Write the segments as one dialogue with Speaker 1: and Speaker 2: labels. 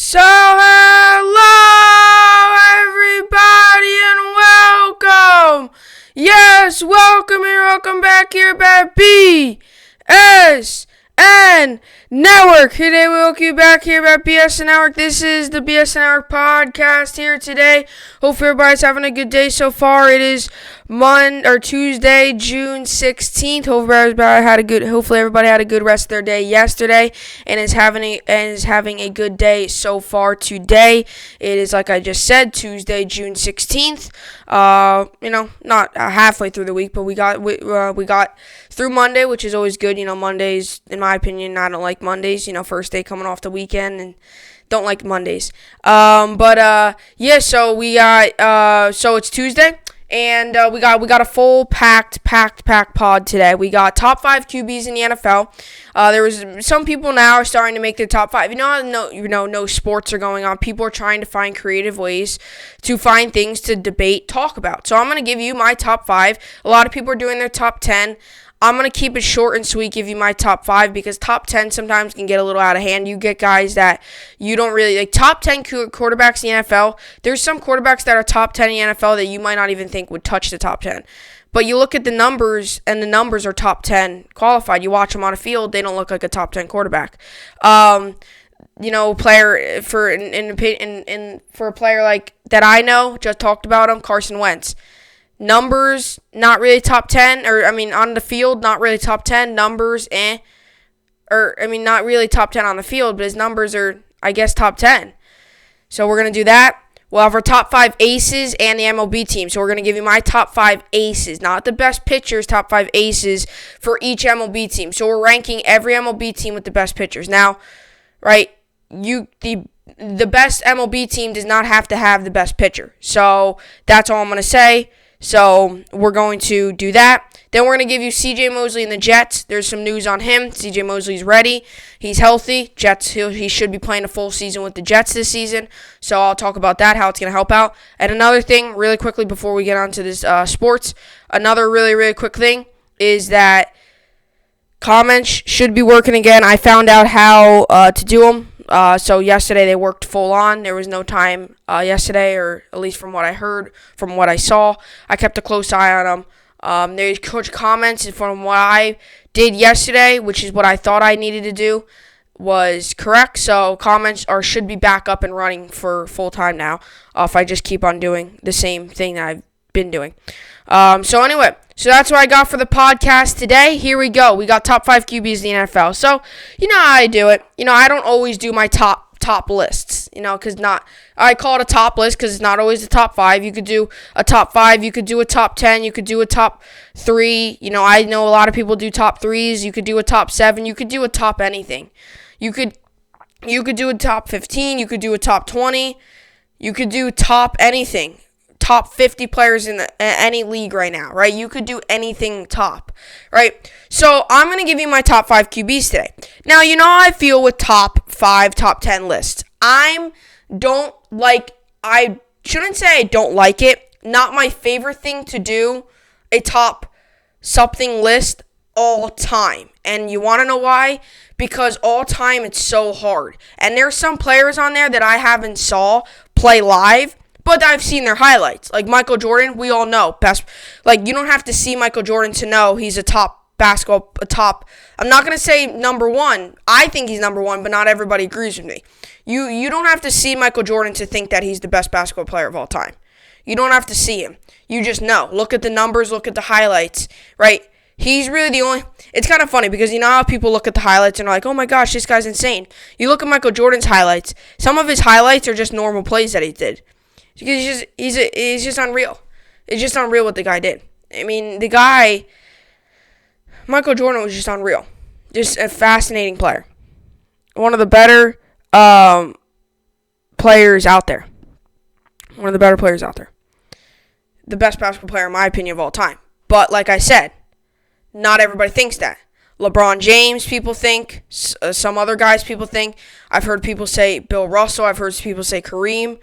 Speaker 1: So, hello, everybody, and welcome. Yes, welcome and welcome back here at BSN Network. Today, we welcome you back here at BSN Network. This is the BSN Network podcast here today. Hope everybody's having a good day so far. It is Tuesday, June 16th. Hopefully everybody had a good rest of their day yesterday and is having a good day so far today. It is, like I just said, Tuesday, June 16th. Not halfway through the week, but we got through Monday, which is always good. Mondays, in my opinion, I don't like Mondays. First day coming off the weekend and don't like Mondays. So it's Tuesday. And we got a full packed pod today. We got top 5 QBs in the NFL. There was some people now are starting to make their top 5. No sports are going on. People are trying to find creative ways to find things to debate, talk about. So I'm going to give you my top 5. A lot of people are doing their top 10. I'm going to keep it short and sweet, give you my top 5, because top 10 sometimes can get a little out of hand. You get guys that you don't really like. Top 10 quarterbacks in the NFL, there's some quarterbacks that are top 10 in the NFL that you might not even think would touch the top 10. But you look at the numbers, and the numbers are top 10 qualified. You watch them on a field, they don't look like a top 10 quarterback. Player for a player like that I know, just talked about him, Carson Wentz. Numbers, not really top 10, on the field, not really top 10. Numbers, not really top 10 on the field, but his numbers are, I guess, top 10. So we're going to do that. We'll have our top 5 aces and the MLB team. So we're going to give you my top 5 aces, not the best pitchers, top 5 aces for each MLB team. So we're ranking every MLB team with the best pitchers. Now, right, the best MLB team does not have to have the best pitcher. So that's all I'm going to say. So we're going to do that. Then we're going to give you C.J. Mosley and the Jets. There's some news on him. C.J. Mosley's ready. He's healthy. He should be playing a full season with the Jets this season. So I'll talk about that, how it's going to help out. And another thing, really quickly before we get on to this sports, another really, really quick thing is that comments should be working again. I found out how to do them. So yesterday they worked full on. There was no time yesterday, or at least from what I heard, from what I saw. I kept a close eye on them. There's coach comments from what I did yesterday, which is what I thought I needed to do, was correct. So comments should be back up and running for full time now. If I just keep on doing the same thing that I've been doing. So that's what I got for the podcast today. Here we go. We got top 5 QBs in the NFL. So, you know how I do it. I don't always do my top lists, because I call it a top list because it's not always the top 5. You could do a top 5. You could do a top 10. You could do a top 3. I know a lot of people do top 3s. You could do a top 7. You could do a top anything. You could do a top 15. You could do a top 20. You could do top anything. Top 50 players in any league right now, right? You could do anything top, right? So I'm going to give you my top 5 QBs today. Now, you know how I feel with top 5, top 10 lists. I shouldn't say I don't like it. Not my favorite thing to do, a top something list all time. And you want to know why? Because all time it's so hard. And there's some players on there that I haven't saw play live, but I've seen their highlights. Like Michael Jordan, we all know. You don't have to see Michael Jordan to know he's a top. I'm not going to say number 1. I think he's number 1, but not everybody agrees with me. You don't have to see Michael Jordan to think that he's the best basketball player of all time. You don't have to see him. You just know. Look at the numbers, look at the highlights, right? He's really the only. It's kind of funny because you know how people look at the highlights and are like, oh my gosh, this guy's insane. You look at Michael Jordan's highlights. Some of his highlights are just normal plays that he did. Because he's just unreal. It's just unreal what the guy did. Michael Jordan was just unreal. Just a fascinating player. One of the better players out there. One of the better players out there. The best basketball player, in my opinion, of all time. But like I said, not everybody thinks that. LeBron James, people think. Some other guys, people think. I've heard people say Bill Russell. I've heard people say Kareem.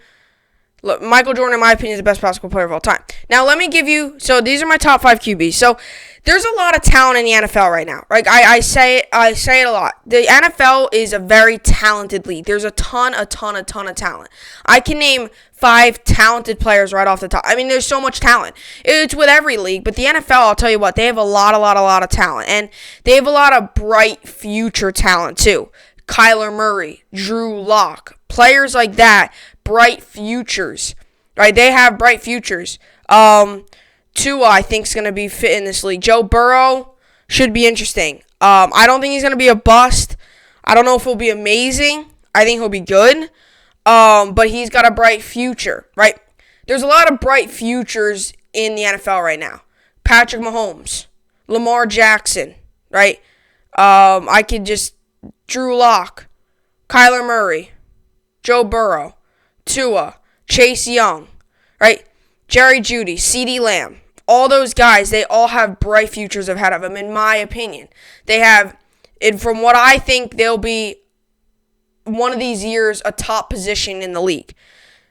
Speaker 1: Look, Michael Jordan, in my opinion, is the best basketball player of all time. Now, let me give you, so these are my top 5 QBs. So, there's a lot of talent in the NFL right now. Right? I say it a lot. The NFL is a very talented league. There's a ton of talent. I can name 5 talented players right off the top. I mean, there's so much talent. It's with every league, but the NFL, I'll tell you what, they have a lot of talent. And they have a lot of bright future talent, too. Kyler Murray, Drew Lock, players like that, bright futures, right? They have bright futures. Tua, I think, is going to be fit in this league. Joe Burrow should be interesting. I don't think he's going to be a bust. I don't know if he'll be amazing. I think he'll be good. But he's got a bright future, right? There's a lot of bright futures in the NFL right now. Patrick Mahomes, Lamar Jackson, right? Drew Lock, Kyler Murray, Joe Burrow, Tua, Chase Young, right? Jerry Jeudy, CeeDee Lamb. All those guys, they all have bright futures ahead of them, in my opinion. They have, and from what I think, they'll be, one of these years, a top position in the league,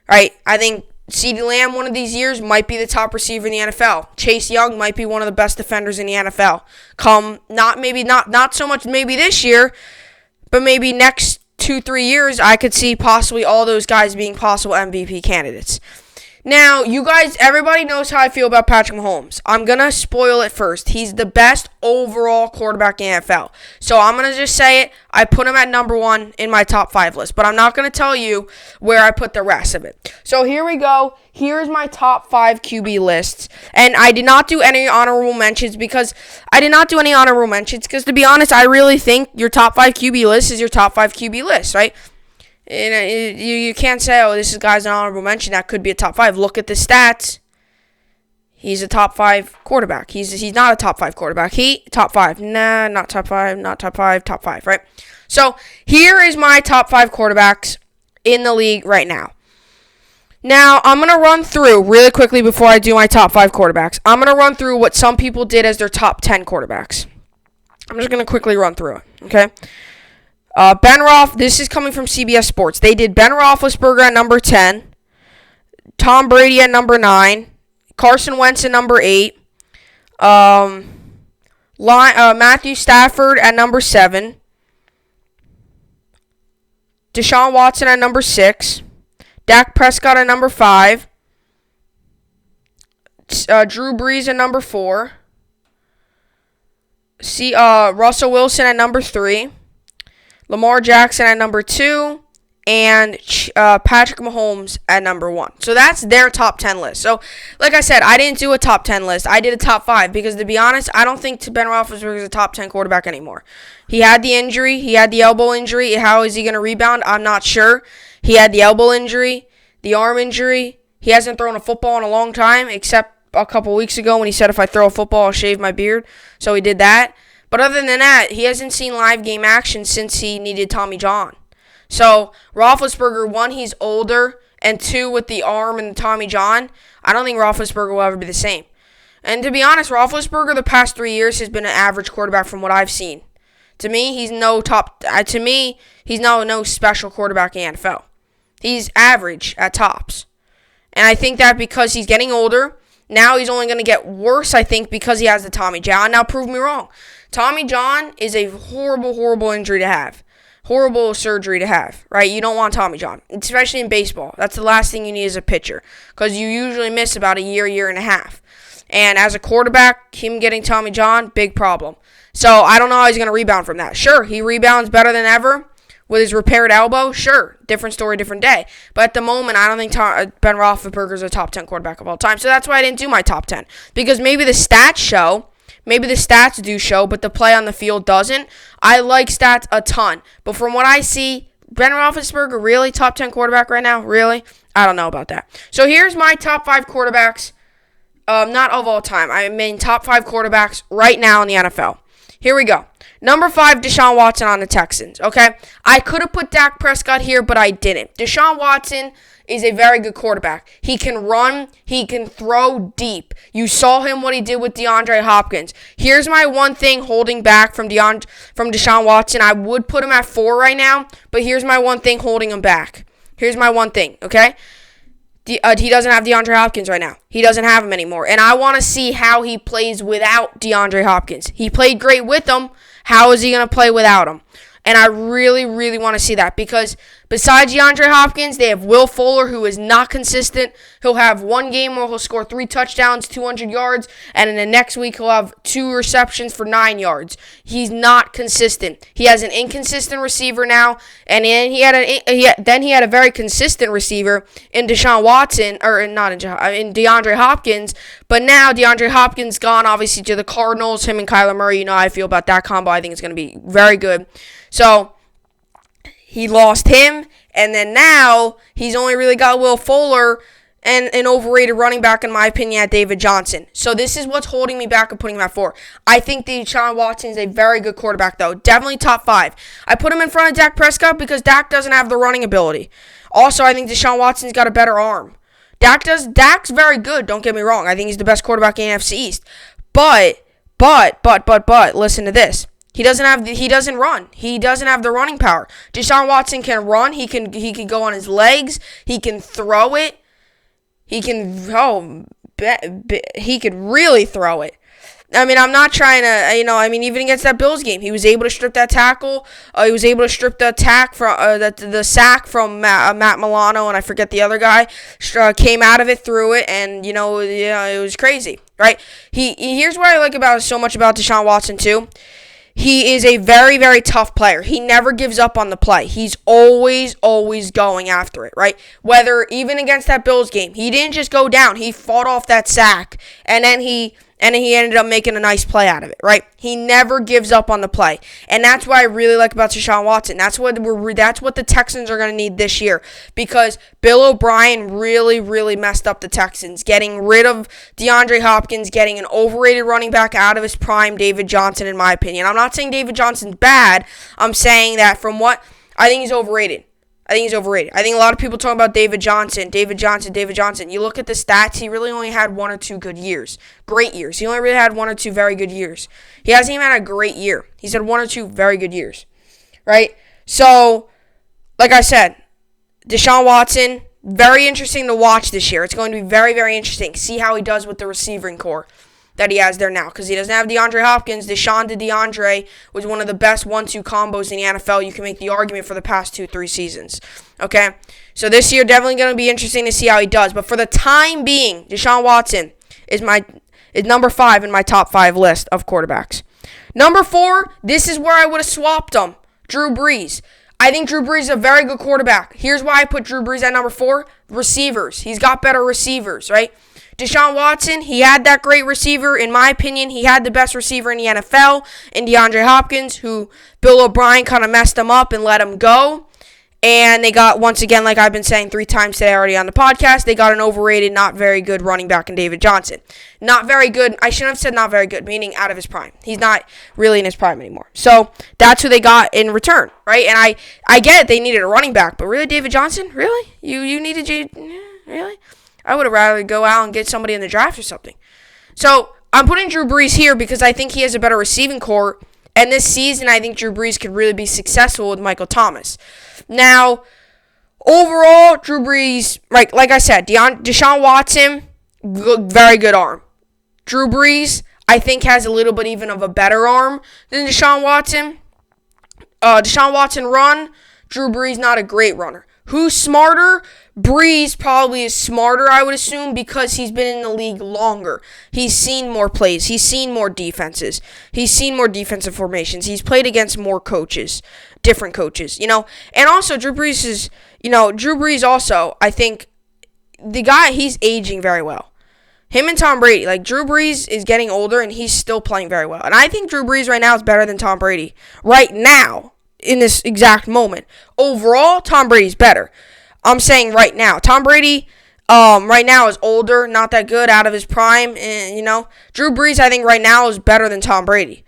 Speaker 1: right? I think CeeDee Lamb, one of these years, might be the top receiver in the NFL. Chase Young might be one of the best defenders in the NFL. Not so much maybe this year, but maybe next 2-3 years, I could see possibly all those guys being possible MVP candidates. Now, you guys, everybody knows how I feel about Patrick Mahomes. I'm going to spoil it first. He's the best overall quarterback in the NFL. So I'm going to just say it. I put him at number 1 in my top 5 list. But I'm not going to tell you where I put the rest of it. So here we go. Here's my top 5 QB lists. And I did not do any honorable mentions because, to be honest, I really think your top 5 QB list is your top 5 QB list, right? And you can't say, oh, this guy's an honorable mention. That could be a top 5. Look at the stats. He's a top 5 quarterback. He's not a top 5 quarterback. Top 5. Nah, not top 5, top 5, right? So, here is my top 5 quarterbacks in the league right now. Now, I'm going to run through really quickly before I do my top 5 quarterbacks. I'm going to run through what some people did as their top 10 quarterbacks. I'm just going to quickly run through it, okay? This is coming from CBS Sports. They did Ben Roethlisberger at number 10, Tom Brady at number 9, Carson Wentz at number 8, Matthew Stafford at number 7, Deshaun Watson at number 6, Dak Prescott at number 5, Drew Brees at number 4, Russell Wilson at number 3, Lamar Jackson at number 2, and Patrick Mahomes at number 1. So that's their top 10 list. So, like I said, I didn't do a top 10 list. I did a top 5 because, to be honest, I don't think Ben Roethlisberger is a top 10 quarterback anymore. He had the injury. He had the elbow injury. How is he going to rebound? I'm not sure. He had the elbow injury, the arm injury. He hasn't thrown a football in a long time, except a couple weeks ago when he said, if I throw a football, I'll shave my beard. So he did that. But other than that, he hasn't seen live game action since he needed Tommy John. So, Roethlisberger, 1, he's older, and 2, with the arm and the Tommy John, I don't think Roethlisberger will ever be the same. And to be honest, Roethlisberger the past 3 years has been an average quarterback from what I've seen. To me, he's no special quarterback in the NFL. He's average at tops. And I think that because he's getting older, now he's only going to get worse, I think, because he has the Tommy John. Now, prove me wrong. Tommy John is a horrible injury to have. Horrible surgery to have, right? You don't want Tommy John, especially in baseball. That's the last thing you need as a pitcher because you usually miss about a year and a half. And as a quarterback, him getting Tommy John, big problem. So I don't know how he's going to rebound from that. Sure, he rebounds better than ever with his repaired elbow. Sure, different story, different day. But at the moment, I don't think Ben Roethlisberger is a top 10 quarterback of all time. So that's why I didn't do my top 10 because maybe the stats show. Maybe the stats do show, but the play on the field doesn't. I like stats a ton. But from what I see, Ben Roethlisberger, really? Top 10 quarterback right now? Really? I don't know about that. So here's my top 5 quarterbacks, not of all time. I mean top 5 quarterbacks right now in the NFL. Here we go. Number 5, Deshaun Watson on the Texans, okay? I could have put Dak Prescott here, but I didn't. Deshaun Watson is a very good quarterback. He can run. He can throw deep. You saw him what he did with DeAndre Hopkins. Here's my one thing holding back from Deshaun Watson. I would put him at 4 right now, but here's my one thing holding him back. Here's my one thing, okay? He doesn't have DeAndre Hopkins right now. He doesn't have him anymore. And I want to see how he plays without DeAndre Hopkins. He played great with him. How is he going to play without him? And I really, really want to see that because besides DeAndre Hopkins, they have Will Fuller, who is not consistent. He'll have one game where he'll score 3 touchdowns, 200 yards, and in the next week he'll have 2 receptions for 9 yards. He's not consistent. He has an inconsistent receiver now, and then he had a very consistent receiver in Deshaun Watson, or not in DeAndre Hopkins. But now DeAndre Hopkins gone, obviously, to the Cardinals. Him and Kyler Murray, you know how I feel about that combo. I think it's going to be very good. So he lost him, and then now he's only really got Will Fuller and an overrated running back, in my opinion, at David Johnson. So this is what's holding me back of putting him at 4. I think Deshaun Watson is a very good quarterback, though. Definitely top 5. I put him in front of Dak Prescott because Dak doesn't have the running ability. Also, I think Deshaun Watson's got a better arm. Dak's very good, don't get me wrong. I think he's the best quarterback in the NFC East. But, listen to this. He doesn't run. He doesn't have the running power. Deshaun Watson can run. He can go on his legs. He can throw it. He could really throw it. I mean, I'm not trying to, even against that Bills game, he was able to strip that tackle. He was able to strip the sack from Matt Milano, and I forget the other guy. Came out of it, threw it, and, it was crazy, right? Here's what I like so much about Deshaun Watson, too. He is a very, very tough player. He never gives up on the play. He's always going after it, right? Whether even against that Bills game, he didn't just go down. He fought off that sack, and then he ended up making a nice play out of it, right? He never gives up on the play, and that's what I really like about Deshaun Watson. That's what the Texans are going to need this year because Bill O'Brien really, really messed up the Texans, getting rid of DeAndre Hopkins, getting an overrated running back out of his prime, David Johnson, in my opinion. I'm not saying David Johnson's bad. I'm saying that I think he's overrated. I think a lot of people talk about David Johnson. You look at the stats, he really only had 1 or 2 good years. Great years. He only really had 1 or 2 very good years. He hasn't even had a great year. He's had 1 or 2 very good years. Right? So, like I said, Deshaun Watson, very interesting to watch this year. It's going to be very, very interesting. See how he does with the receiving core that he has there now, because he doesn't have DeAndre Hopkins. Deshaun to DeAndre was one of the best 1-2 combos in the NFL. You can make the argument for the past 2-3 seasons. Okay? So this year, definitely going to be interesting to see how he does. But for the time being, Deshaun Watson is number 5 in my top 5 list of quarterbacks. Number 4, this is where I would have swapped him. Drew Brees. I think Drew Brees is a very good quarterback. Here's why I put Drew Brees at number 4. Receivers. He's got better receivers, right? Deshaun Watson, he had that great receiver. In my opinion, he had the best receiver in the NFL in DeAndre Hopkins, who Bill O'Brien kind of messed him up and let him go. And they got, once again, like I've been saying 3 times today already on the podcast, they got an overrated, not very good running back in David Johnson. Not very good. I shouldn't have said not very good, meaning out of his prime. He's not really in his prime anymore. So that's who they got in return, right? And I get it, they needed a running back, but really, David Johnson? Really? You needed really? I would have rather go out and get somebody in the draft or something. So I'm putting Drew Brees here because I think he has a better receiving core. And this season, I think Drew Brees could really be successful with Michael Thomas. Now, overall, Drew Brees, like I said, Deshaun Watson, very good arm. Drew Brees, I think, has a little bit even of a better arm than Deshaun Watson. Deshaun Watson run, Drew Brees not a great runner. Who's smarter? Brees probably is smarter, I would assume, because he's been in the league longer. He's seen more plays. He's seen more defenses. He's seen more defensive formations. He's played against more coaches, different coaches, And also, Drew Brees also, I think, the guy, he's aging very well. Him and Tom Brady, Drew Brees is getting older, and he's still playing very well. And I think Drew Brees right now is better than Tom Brady. Right now. In this exact moment. Overall, Tom Brady's better. I'm saying right now. Tom Brady right now is older, not that good, out of his prime. And, Drew Brees, I think, right now is better than Tom Brady.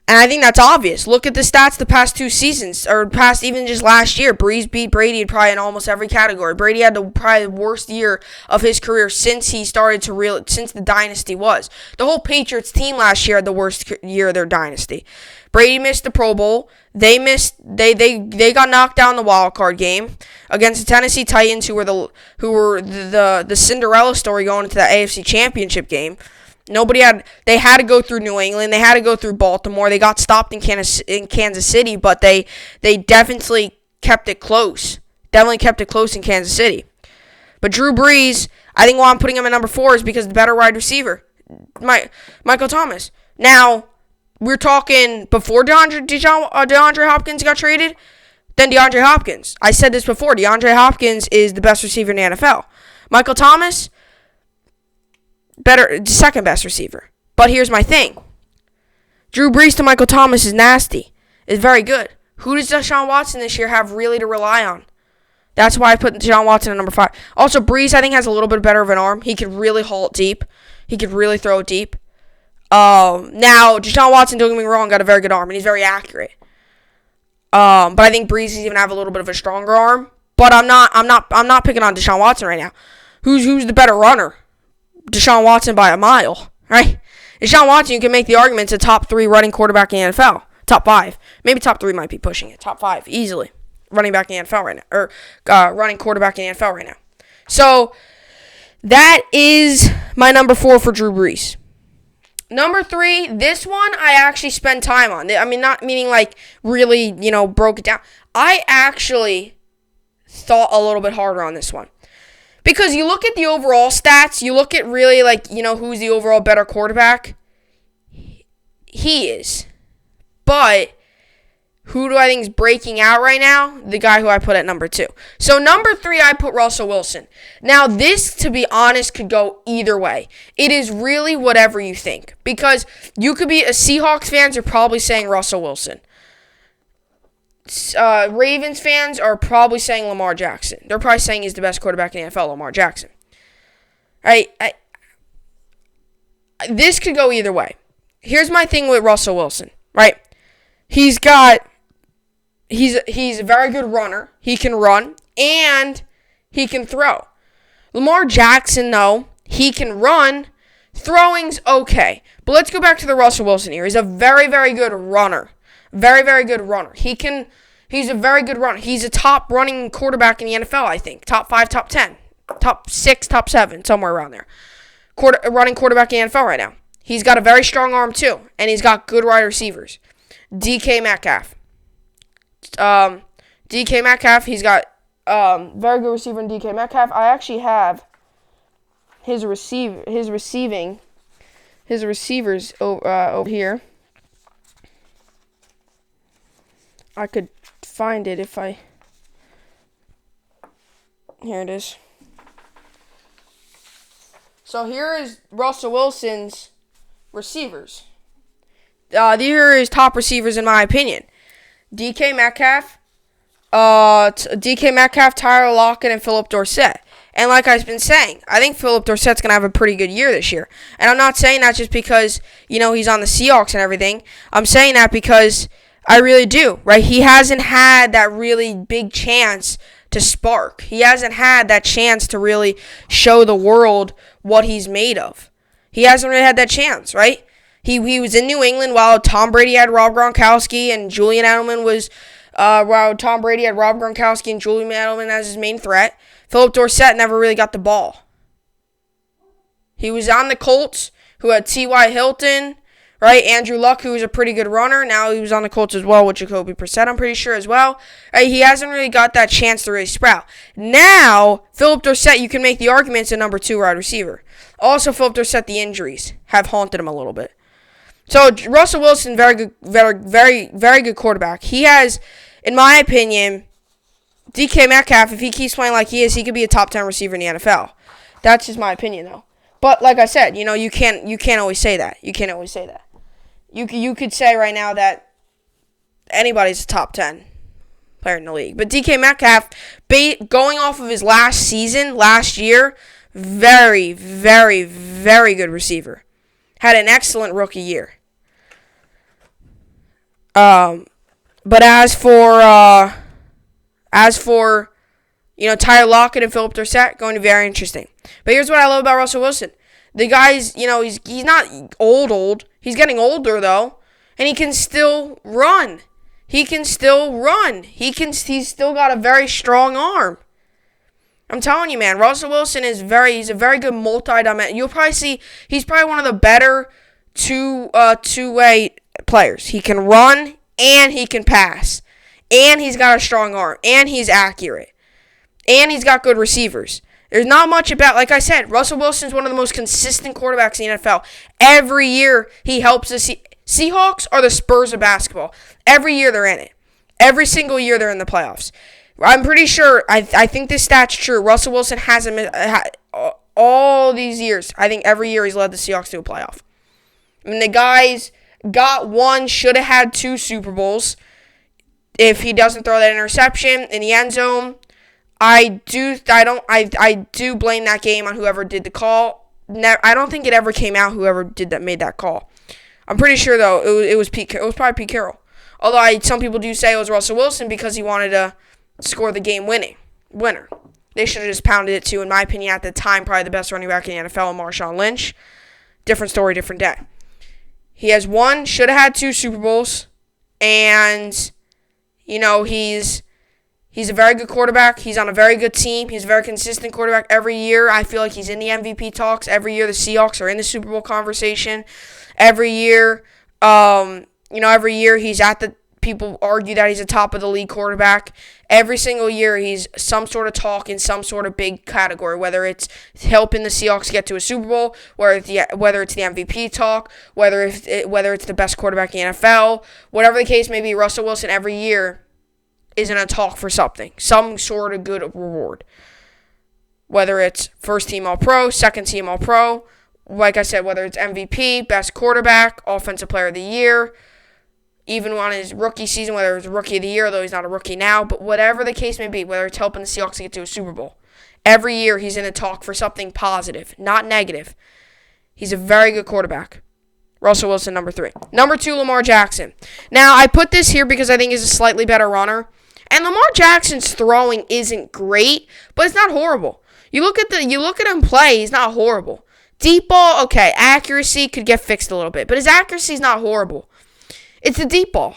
Speaker 1: And I think that's obvious. Look at the stats the past 2 seasons, or past even just last year. Breeze beat Brady probably in almost every category. Brady had probably the worst year of his career since he started since the dynasty was. The whole Patriots team last year had the worst year of their dynasty. Brady missed the Pro Bowl. They got knocked down in the wild card game against the Tennessee Titans, who were the Cinderella story going into the AFC Championship game. They had to go through New England. They had to go through Baltimore. They got stopped in Kansas City, but they definitely kept it close. Definitely kept it close in Kansas City. But Drew Brees, I think why I'm putting him at number 4 is because the better wide receiver, Michael Thomas. Now, we're talking before DeAndre Hopkins got traded, then DeAndre Hopkins. I said this before. DeAndre Hopkins is the best receiver in the NFL. Michael Thomas, second best receiver. But here's my thing. Drew Brees to Michael Thomas is nasty. It's very good. Who does Deshaun Watson this year have really to rely on? That's why I put Deshaun Watson at number 5. Also, Brees, I think, has a little bit better of an arm. He could really haul it deep. He could really throw it deep. Now, Deshaun Watson, don't get me wrong, got a very good arm, and he's very accurate. But I think Brees even have a little bit of a stronger arm. But I'm not picking on Deshaun Watson right now. Who's the better runner? Deshaun Watson by a mile, right? Deshaun Watson, you can make the argument, it's a top 3 running quarterback in the NFL. Top 5. Maybe top 3 might be pushing it. Top 5, easily. Running back in the NFL right now. Or running quarterback in the NFL right now. So, that is my number 4 for Drew Brees. Number 3, this one I actually spend time on. I mean, not meaning like really, broke it down. I actually thought a little bit harder on this one. Because you look at the overall stats, you look at really, who's the overall better quarterback. He is. But who do I think is breaking out right now? The guy who I put at number 2. So number 3, I put Russell Wilson. Now, this, to be honest, could go either way. It is really whatever you think. Because you could be a Seahawks fans are probably saying Russell Wilson. Ravens fans are probably saying Lamar Jackson. They're probably saying he's the best quarterback in the NFL, Lamar Jackson. This could go either way. Here's my thing with Russell Wilson, right? He's a very good runner. He can run and he can throw. Lamar Jackson, though, he can run. Throwing's okay. But let's go back to the Russell Wilson here. He's a very, very good runner. Very, very good runner. He's a very good runner. He's a top running quarterback in the NFL, I think. Top 5, top 10, top 6, top 7, somewhere around there. Running quarterback in the NFL right now. He's got a very strong arm, too. And he's got good wide receivers. DK Metcalf. He's got very good receiver in DK Metcalf. I actually have his receivers over here. I could find it if I... Here it is. So here is Russell Wilson's receivers. These are his top receivers in my opinion. DK Metcalf, Tyler Lockett, and Philip Dorsett. And like I've been saying, I think Philip Dorsett's going to have a pretty good year this year. And I'm not saying that just because, he's on the Seahawks and everything. I'm saying that because I really do, right? He hasn't had that really big chance to spark. He hasn't had that chance to really show the world what he's made of. He hasn't really had that chance, right? He was in New England while Tom Brady had Rob Gronkowski and Julian Edelman was while Tom Brady had Rob Gronkowski and Julian Edelman as his main threat. Philip Dorsett never really got the ball. He was on the Colts, who had T.Y. Hilton, right? Andrew Luck, who was a pretty good runner. Now he was on the Colts as well with Jacoby Brissett, I'm pretty sure as well. Right? He hasn't really got that chance to really sprout. Now, Philip Dorsett, you can make the argument, is a number 2 wide receiver. Also, Philip Dorsett, the injuries have haunted him a little bit. So, Russell Wilson, very good, very, very good quarterback. He has, in my opinion, DK Metcalf, if he keeps playing like he is, he could be a top 10 receiver in the NFL. That's just my opinion, though. But like I said, you can't always say that. You can't always say that. You could say right now that anybody's a top 10 player in the league. But DK Metcalf, going off of his last year, very, very, very good receiver. Had an excellent rookie year. But as for Tyler Lockett and Philip Dorsett, going to be very interesting. But here's what I love about Russell Wilson. The guy's, he's not old. He's getting older, though. And he can still run. He's still got a very strong arm. I'm telling you, man, Russell Wilson he's a very good multi-dimensional. You'll probably see he's probably one of the better two-way players. He can run and he can pass. And he's got a strong arm. And he's accurate. And he's got good receivers. There's not much about, like I said, Russell Wilson's one of the most consistent quarterbacks in the NFL. Every year he helps the Seahawks are the Spurs of basketball. Every year they're in it. Every single year they're in the playoffs. I'm pretty sure, I think this stat's true. Russell Wilson hasn't all these years. I think every year he's led the Seahawks to a playoff. I mean, the guy's got one, should have had 2 Super Bowls. If he doesn't throw that interception in the end zone, I do blame that game on whoever did the call. I don't think it ever came out whoever made that call. I'm pretty sure though it was probably Pete Carroll. Although some people do say it was Russell Wilson because he wanted to score the game winner. They should have just pounded it to, in my opinion, at the time, probably the best running back in the NFL, Marshawn Lynch. Different story, different day. He has one, should have had 2 Super Bowls, and he's a very good quarterback. He's on a very good team. He's a very consistent quarterback. Every year, I feel like he's in the MVP talks. Every year, the Seahawks are in the Super Bowl conversation. Every year, he's at the. People argue that he's a top of the league quarterback. Every single year, he's some sort of talk in some sort of big category, whether it's helping the Seahawks get to a Super Bowl, whether it's the MVP talk, whether it's the best quarterback in the NFL, whatever the case may be. Russell Wilson every year is in a talk for something, some sort of good reward. Whether it's first team All-Pro, second team All-Pro, like I said, whether it's MVP, best quarterback, offensive player of the year, even on his rookie season, whether it's rookie of the year, though he's not a rookie now, but whatever the case may be, whether it's helping the Seahawks to get to a Super Bowl, every year he's in a talk for something positive, not negative. He's a very good quarterback. Russell Wilson, number 3. Number 2, Lamar Jackson. Now, I put this here because I think he's a slightly better runner. And Lamar Jackson's throwing isn't great, but it's not horrible. You look at him play, he's not horrible. Deep ball, okay, accuracy could get fixed a little bit, but his accuracy is not horrible. It's a deep ball.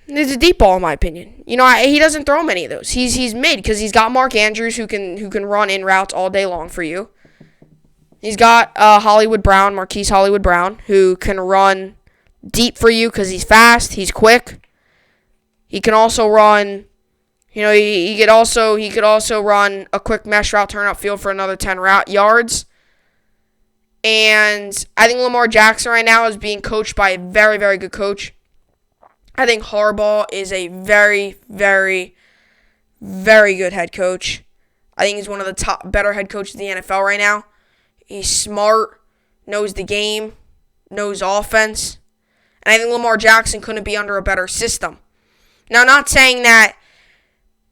Speaker 1: It's a deep ball, in my opinion. He doesn't throw many of those. He's mid because he's got Mark Andrews who can run in routes all day long for you. He's got Marquise Hollywood Brown, who can run deep for you because he's fast, he's quick. He can also run. He could also run a quick mesh route, turn upfield for another 10 yards. And I think Lamar Jackson right now is being coached by a very, very good coach. I think Harbaugh is a very, very, very good head coach. I think he's one of the better head coaches in the NFL right now. He's smart, knows the game, knows offense. And I think Lamar Jackson couldn't be under a better system. Now, not saying that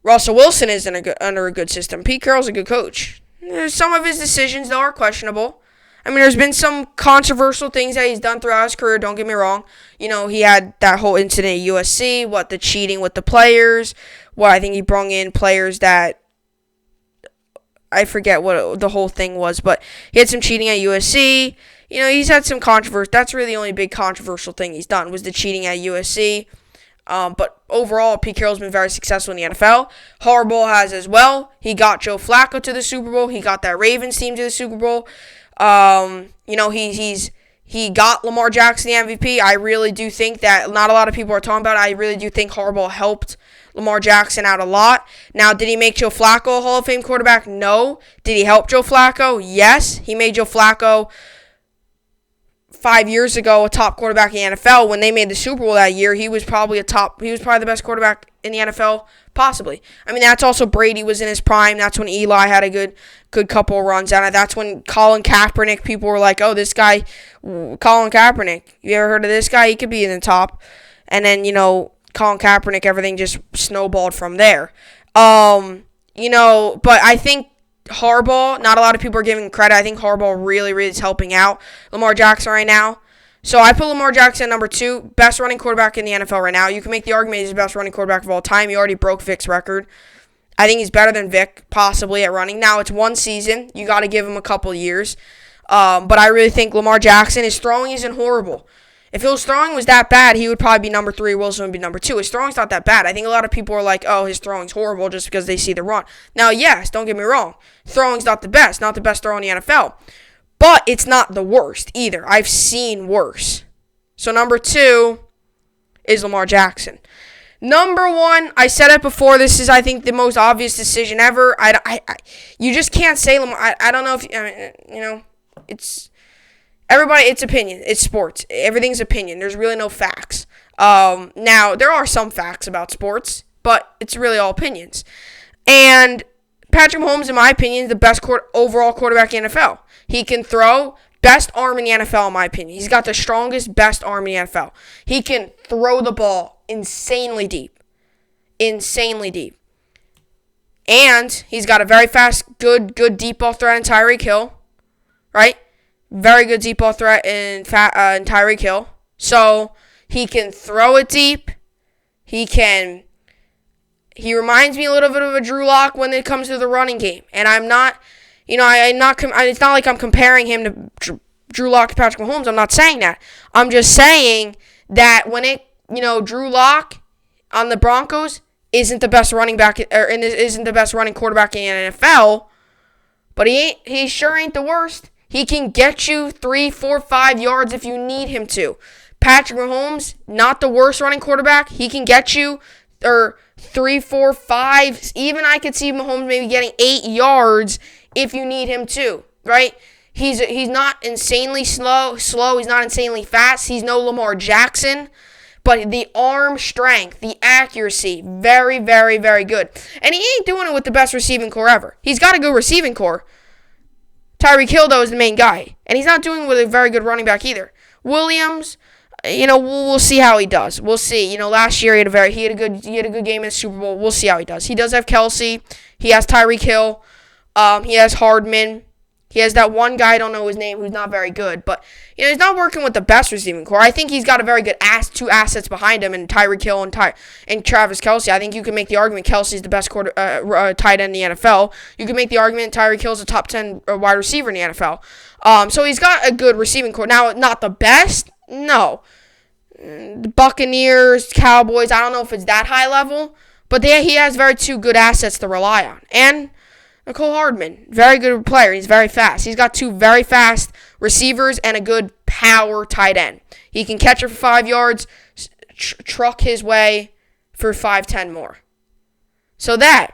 Speaker 1: Russell Wilson isn't under a good system. Pete Carroll's a good coach. Some of his decisions, though, are questionable. I mean, there's been some controversial things that he's done throughout his career, don't get me wrong. He had that whole incident at USC, the cheating with the players. I think he brought in players that, I forget what the whole thing was, but he had some cheating at USC. He's had some controversy. That's really the only big controversial thing he's done was the cheating at USC. But overall, Pete Carroll's been very successful in the NFL. Harbaugh has as well. He got Joe Flacco to the Super Bowl. He got that Ravens team to the Super Bowl. He got Lamar Jackson the MVP. I really do think that not a lot of people are talking about it. I really do think Harbaugh helped Lamar Jackson out a lot. Now, did he make Joe Flacco a Hall of Fame quarterback? No. Did he help Joe Flacco? Yes. He made Joe Flacco 5 years ago a top quarterback in the NFL. When they made the Super Bowl that year, he was probably the best quarterback in the NFL, possibly. I mean, that's also Brady was in his prime. That's when Eli had a good couple of runs out. That's when Colin Kaepernick, people were like, oh, this guy, Colin Kaepernick, you ever heard of this guy? He could be in the top. And then, Colin Kaepernick, everything just snowballed from there. But I think Harbaugh, not a lot of people are giving credit. I think Harbaugh really, really is helping out Lamar Jackson right now. So I put Lamar Jackson at number 2, best running quarterback in the NFL right now. You can make the argument he's the best running quarterback of all time. He already broke Vic's record. I think he's better than Vic, possibly, at running. Now, it's one season. You got to give him a couple years. But I really think Lamar Jackson, his throwing isn't horrible. If his throwing was that bad, he would probably be number 3. Wilson would be number 2. His throwing's not that bad. I think a lot of people are like, oh, his throwing's horrible just because they see the run. Now, yes, don't get me wrong. Throwing's not the best throw in the NFL. But it's not the worst either. I've seen worse. So number 2 is Lamar Jackson. Number 1, I said it before, this is, I think, the most obvious decision ever. You just can't say Lamar. I don't know if, it's... Everybody, it's opinion. It's sports. Everything's opinion. There's really no facts. Now, there are some facts about sports, but it's really all opinions. And Patrick Mahomes, in my opinion, is the best overall quarterback in the NFL. He can throw, best arm in the NFL, in my opinion. He's got the strongest, best arm in the NFL. He can throw the ball insanely deep. Insanely deep. And he's got a very fast, good deep ball threat in Tyreek Hill. Right? Very good deep ball threat in Tyreek Hill. So, he can throw it deep. He reminds me a little bit of a Drew Lock when it comes to the running game. And I'm not, it's not like I'm comparing him to Drew Lock to Patrick Mahomes. I'm not saying that. I'm just saying that Drew Lock on the Broncos isn't the best running back, or isn't the best running quarterback in the NFL. But he sure ain't the worst. He can get you 3, 4, 5 yards if you need him to. Patrick Mahomes, not the worst running quarterback. He can get you 3, 4, 5. Even I could see Mahomes maybe getting 8 yards if you need him to, right? He's not insanely slow. He's not insanely fast. He's no Lamar Jackson. But the arm strength, the accuracy, very, very, very good. And he ain't doing it with the best receiving core ever. He's got a good receiving core. Tyreek Hill, though, is the main guy. And he's not doing it with a very good running back either. Williams, we'll see how he does. We'll see. Last year he had a good game in the Super Bowl. We'll see how he does. He does have Kelsey. He has Tyreek Hill. He has Hardman. He has that one guy, I don't know his name, who's not very good. But, he's not working with the best receiving core. I think he's got a very good two assets behind him in Tyreek Hill and Travis Kelsey. I think you can make the argument Kelsey's the best tight end in the NFL. You can make the argument Tyreek Hill's a top 10 wide receiver in the NFL. So he's got a good receiving core. Now, not the best? No. The Buccaneers, Cowboys, I don't know if it's that high level. But he has two good assets to rely on. And Nicole Hardman, very good player. He's very fast. He's got 2 very fast receivers and a good power tight end. He can catch it for 5 yards, truck his way for 5, 10 more. So that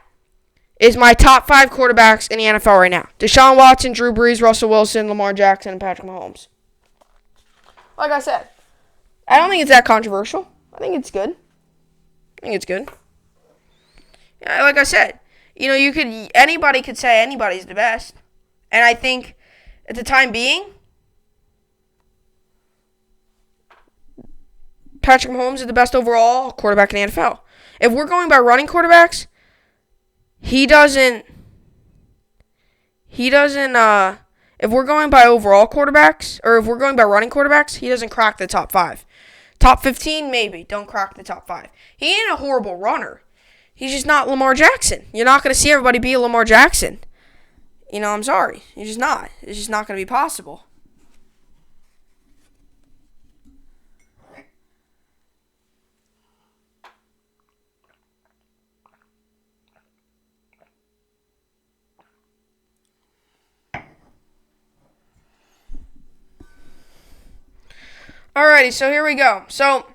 Speaker 1: is my top 5 quarterbacks in the NFL right now. Deshaun Watson, Drew Brees, Russell Wilson, Lamar Jackson, and Patrick Mahomes. Like I said, I don't think it's that controversial. I think it's good. Yeah, like I said, anybody could say anybody's the best. And I think at the time being, Patrick Mahomes is the best overall quarterback in the NFL. If we're going by running quarterbacks, if we're going by overall quarterbacks, or if we're going by running quarterbacks, he doesn't crack the top 5. Top 15, maybe. Don't crack the top 5. He ain't a horrible runner. He's just not Lamar Jackson. You're not going to see everybody be a Lamar Jackson. I'm sorry. You're just not. It's just not going to be possible. Alrighty, so here we go. So,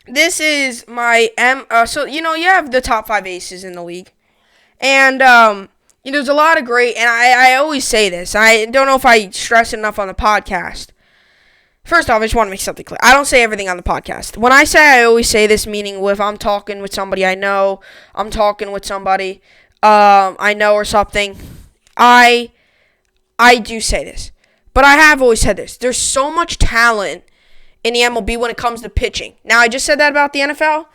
Speaker 1: this is my you have the top 5 aces in the league. And, there's a lot of great, and I always say this. I don't know if I stress enough on the podcast. First off, I just want to make something clear. I don't say everything on the podcast. When I say I always say this, meaning if I'm talking with somebody I know, I'm talking with somebody I know or something, I do say this. But I have always said this. There's so much talent in the MLB when it comes to pitching. Now, I just said that about the NFL.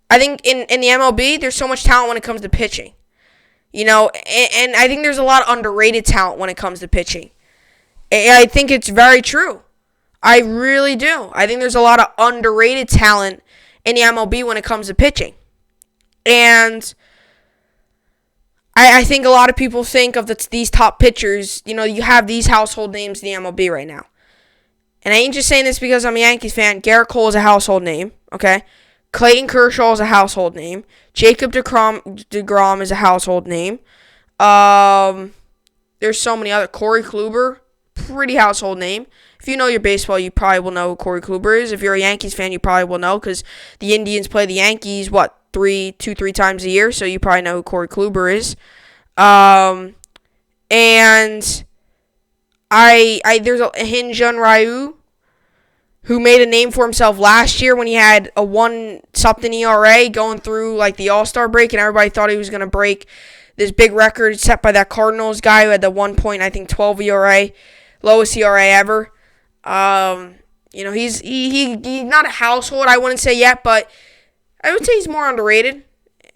Speaker 1: I think in the MLB, there's so much talent when it comes to pitching. And I think there's a lot of underrated talent when it comes to pitching. I think it's very true. I really do. I think there's a lot of underrated talent in the MLB when it comes to pitching. And I think a lot of people think of these top pitchers. You have these household names in the MLB right now. And I ain't just saying this because I'm a Yankees fan. Garrett Cole is a household name, okay? Clayton Kershaw is a household name. Jacob DeGrom is a household name. There's so many other. Corey Kluber, pretty household name. If you know your baseball, you probably will know who Corey Kluber is. If you're a Yankees fan, you probably will know because the Indians play the Yankees, three times a year, so you probably know who Corey Kluber is. And there's a Hyun-Jin Ryu who made a name for himself last year when he had a 1-something ERA going through like the All-Star break, and everybody thought he was going to break this big record set by that Cardinals guy who had the 1.12 ERA, lowest ERA ever. He's not a household, I wouldn't say yet, but I would say he's more underrated.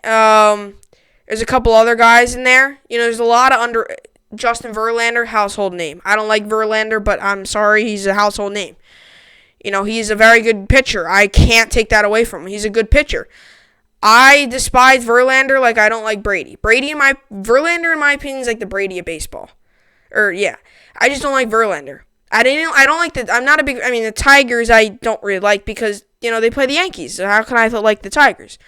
Speaker 1: There's a couple other guys in there. There's a lot of Justin Verlander, household name. I don't like Verlander, but I'm sorry, he's a household name. He's a very good pitcher. I can't take that away from him. He's a good pitcher. I despise Verlander like I don't like Brady. Verlander, in my opinion, is like the Brady of baseball. I just don't like Verlander. I don't like the Tigers I don't really like because, they play the Yankees. So how can I like the Tigers?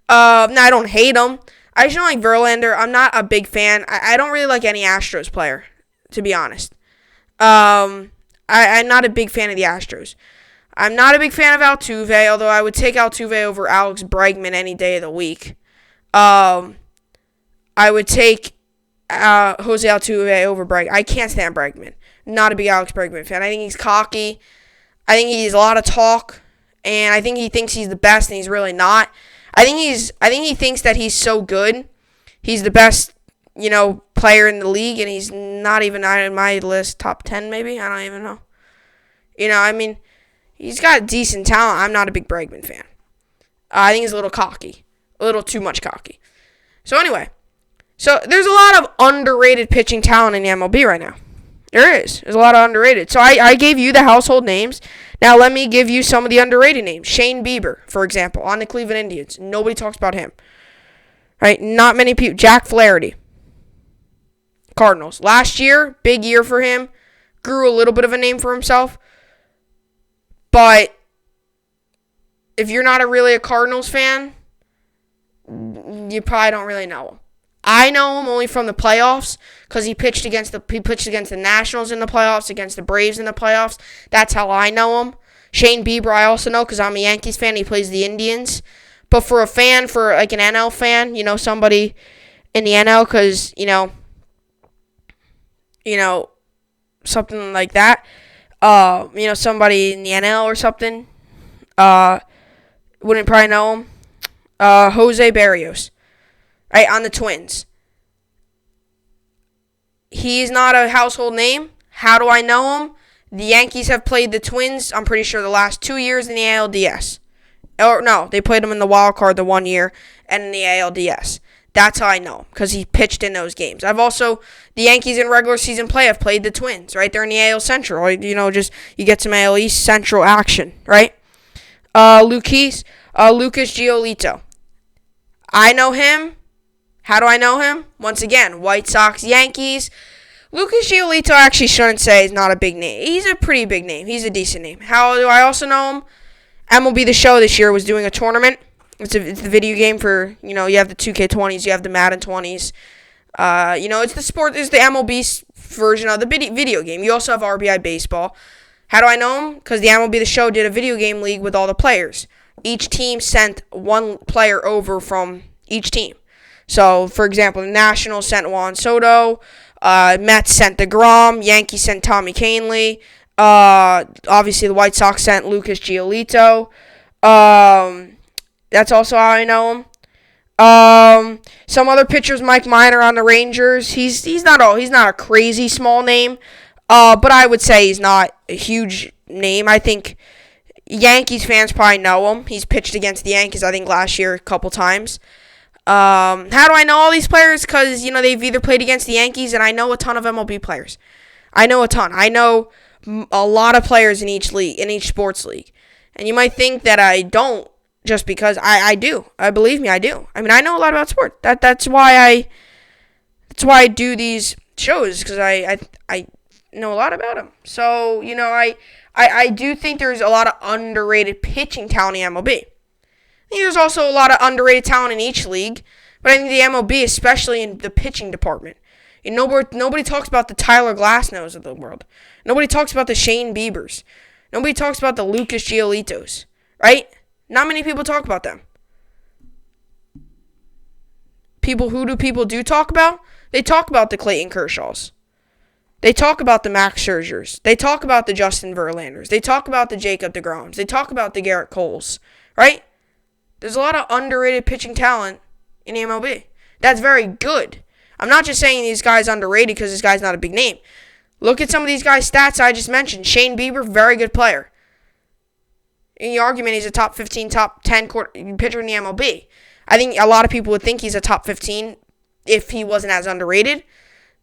Speaker 1: I don't hate them. I just don't like Verlander. I'm not a big fan. I don't really like any Astros player, to be honest. I'm not a big fan of the Astros. I'm not a big fan of Altuve, although I would take Altuve over Alex Bregman any day of the week. I would take Jose Altuve over Bregman. I can't stand Bregman. Not a big Alex Bregman fan. I think he's cocky. I think he's a lot of talk, and I think he thinks he's the best, and he's really not. I think he thinks that he's so good. He's the best, player in the league, and he's not even on my list, top 10 maybe. I don't even know. He's got decent talent. I'm not a big Bregman fan. I think he's a little cocky. A little too much cocky. So anyway, there's a lot of underrated pitching talent in the MLB right now. There is. There's a lot of underrated. So I gave you the household names. Now let me give you some of the underrated names. Shane Bieber, for example, on the Cleveland Indians. Nobody talks about him. Right? Not many people. Jack Flaherty, Cardinals. Last year, big year for him. Grew a little bit of a name for himself. But if you're not really a Cardinals fan, you probably don't really know him. I know him only from the playoffs because he pitched against the Nationals in the playoffs, against the Braves in the playoffs. That's how I know him. Shane Bieber I also know because I'm a Yankees fan. He plays the Indians. But for a fan, for like an NL fan, somebody in the NL because, something like that. Somebody in the NL or something. Wouldn't probably know him. Jose Barrios. Right, on the Twins. He's not a household name. How do I know him? The Yankees have played the Twins, I'm pretty sure, the last 2 years in the ALDS. Or no, they played them in the wild card the 1 year and in the ALDS. That's how I know him, because he pitched in those games. The Yankees in regular season play have played the Twins, right? They're in the AL Central. You get some AL East Central action, right? Lucas Giolito. I know him. How do I know him? Once again, White Sox, Yankees. Lucas Giolito actually shouldn't say is not a big name. He's a pretty big name. He's a decent name. How do I also know him? MLB The Show this year was doing a tournament. It's the video game for, you have the 2K20s, you have the Madden 20s. It's the MLB version of the video game. You also have RBI Baseball. How do I know him? Because the MLB The Show did a video game league with all the players. Each team sent one player over from each team. So, for example, the Nationals sent Juan Soto, Mets sent DeGrom, Yankees sent Tommy Kahnle, obviously the White Sox sent Lucas Giolito. That's also how I know him. Some other pitchers, Mike Minor on the Rangers. He's not a crazy small name, but I would say he's not a huge name. I think Yankees fans probably know him. He's pitched against the Yankees, I think, last year a couple times. How do I know all these players? Because, they've either played against the Yankees, and I know a ton of MLB players. I know a ton. I know a lot of players in each league, in each sports league. And you might think that I don't, just because I do. Believe me, I do. I mean, I know a lot about sport. That's why I do these shows, because I know a lot about them. So, I do think there's a lot of underrated pitching talent in MLB. I think there's also a lot of underrated talent in each league, but I think the MLB, especially in the pitching department, nobody talks about the Tyler Glasnows of the world. Nobody talks about the Shane Biebers. Nobody talks about the Lucas Giolitos, right? Not many people talk about them. Who do people talk about? They talk about the Clayton Kershaws. They talk about the Max Scherzers. They talk about the Justin Verlanders. They talk about the Jacob deGroms. They talk about the Garrett Coles, right? There's a lot of underrated pitching talent in the MLB. That's very good. I'm not just saying these guys underrated because this guy's not a big name. Look at some of these guys' stats I just mentioned. Shane Bieber, very good player. In the argument, he's a top 15, top 10 pitcher in the MLB. I think a lot of people would think he's a top 15 if he wasn't as underrated.